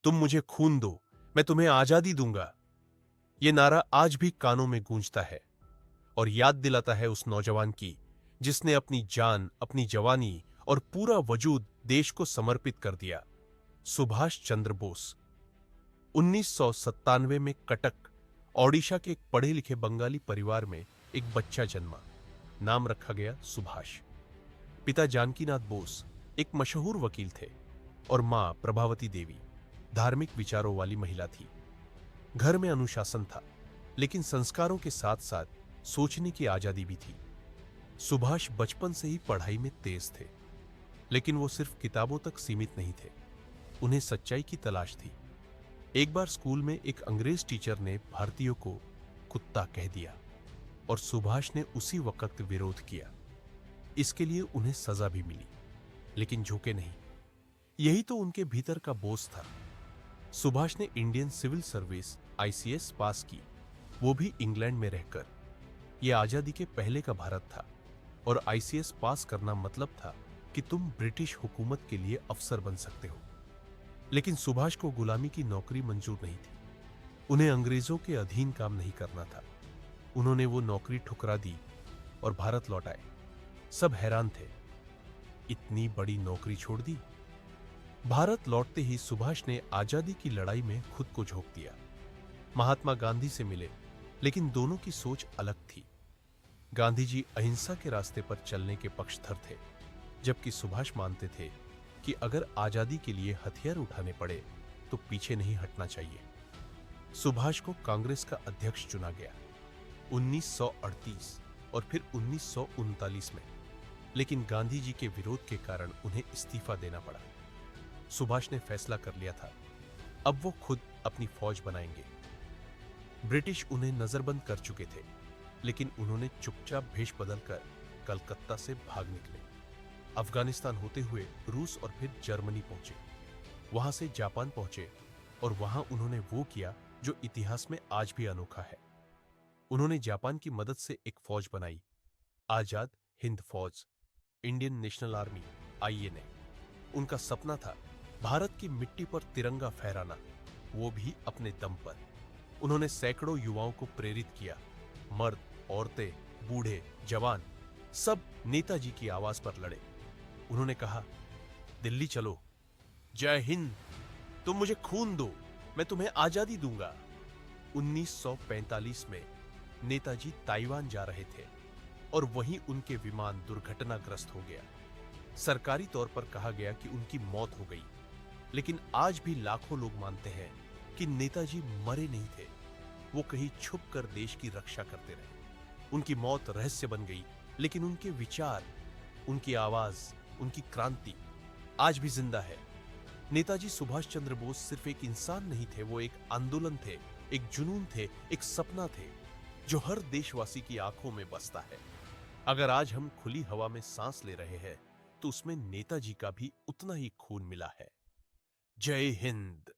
तुम मुझे खून दो, मैं तुम्हें आजादी दूंगा। ये नारा आज भी कानों में गूंजता है और याद दिलाता है उस नौजवान की जिसने अपनी जान, अपनी जवानी और पूरा वजूद देश को समर्पित कर दिया। सुभाष चंद्र बोस। 1997 में कटक, ओडिशा के एक पढ़े लिखे बंगाली परिवार में एक बच्चा जन्मा। नाम रखा गया सुभाष। पिता जानकीनाथ बोस एक मशहूर वकील थे और मां प्रभावती देवी धार्मिक विचारों वाली महिला थी। घर में अनुशासन था, लेकिन संस्कारों के साथ साथ सोचने की आजादी भी थी। सुभाष बचपन से ही पढ़ाई में तेज थे, लेकिन वो सिर्फ किताबों तक सीमित नहीं थे। उन्हें सच्चाई की तलाश थी। एक बार स्कूल में एक अंग्रेज टीचर ने भारतीयों को कुत्ता कह दिया और सुभाष ने उसी वक्त विरोध किया। इसके लिए उन्हें सजा भी मिली, लेकिन झुके नहीं। यही तो उनके भीतर का बोझ था। सुभाष ने इंडियन सिविल सर्विस आईसीएस पास की, वो भी इंग्लैंड में रहकर। यह आजादी के पहले का भारत था और आईसीएस पास करना मतलब था कि तुम ब्रिटिश हुकूमत के लिए अफसर बन सकते हो। लेकिन सुभाष को गुलामी की नौकरी मंजूर नहीं थी। उन्हें अंग्रेजों के अधीन काम नहीं करना था। उन्होंने वो नौकरी ठुकरा दी और भारत लौट आए। सब हैरान थे, इतनी बड़ी नौकरी छोड़ दी। भारत लौटते ही सुभाष ने आजादी की लड़ाई में खुद को झोंक दिया। महात्मा गांधी से मिले, लेकिन दोनों की सोच अलग थी। गांधी जी अहिंसा के रास्ते पर चलने के पक्षधर थे, जबकि सुभाष मानते थे कि अगर आजादी के लिए हथियार उठाने पड़े तो पीछे नहीं हटना चाहिए। सुभाष को कांग्रेस का अध्यक्ष चुना गया 1938 और फिर 1939 में, लेकिन गांधी जी के विरोध के कारण उन्हें इस्तीफा देना पड़ा। सुभाष ने फैसला कर लिया था, अब वो खुद अपनी फौज बनाएंगे। ब्रिटिश उन्हें नजरबंद कर चुके थे, लेकिन उन्होंने चुपचाप भेष बदलकर कलकत्ता से भाग निकले। अफगानिस्तान होते हुए रूस और फिर जर्मनी पहुंचे, वहां से जापान पहुंचे और वहां उन्होंने वो किया जो इतिहास में आज भी अनोखा है। उन्होंने जापान की मदद से एक फौज बनाई, आजाद हिंद फौज, इंडियन नेशनल आर्मी, आईएनए। उनका सपना था भारत की मिट्टी पर तिरंगा फहराना, वो भी अपने दम पर। उन्होंने सैकड़ों युवाओं को प्रेरित किया। मर्द, औरतें, बूढ़े, जवान, सब नेताजी की आवाज पर लड़े। उन्होंने कहा, दिल्ली चलो, जय हिंद, तुम मुझे खून दो, मैं तुम्हें आजादी दूंगा। 1945 में नेताजी ताइवान जा रहे थे और वहीं उनके विमान दुर्घटनाग्रस्त हो गया। सरकारी तौर पर कहा गया कि उनकी मौत हो गई, लेकिन आज भी लाखों लोग मानते हैं कि नेताजी मरे नहीं थे, वो कहीं छुप कर देश की रक्षा करते रहे। उनकी मौत रहस्य बन गई, लेकिन उनके विचार, उनकी आवाज, उनकी क्रांति आज भी जिंदा है। नेताजी सुभाष चंद्र बोस सिर्फ एक इंसान नहीं थे, वो एक आंदोलन थे, एक जुनून थे, एक सपना थे जो हर देशवासी की आंखों में बसता है। अगर आज हम खुली हवा में सांस ले रहे हैं तो उसमें नेताजी का भी उतना ही खून मिला है। जय हिंद।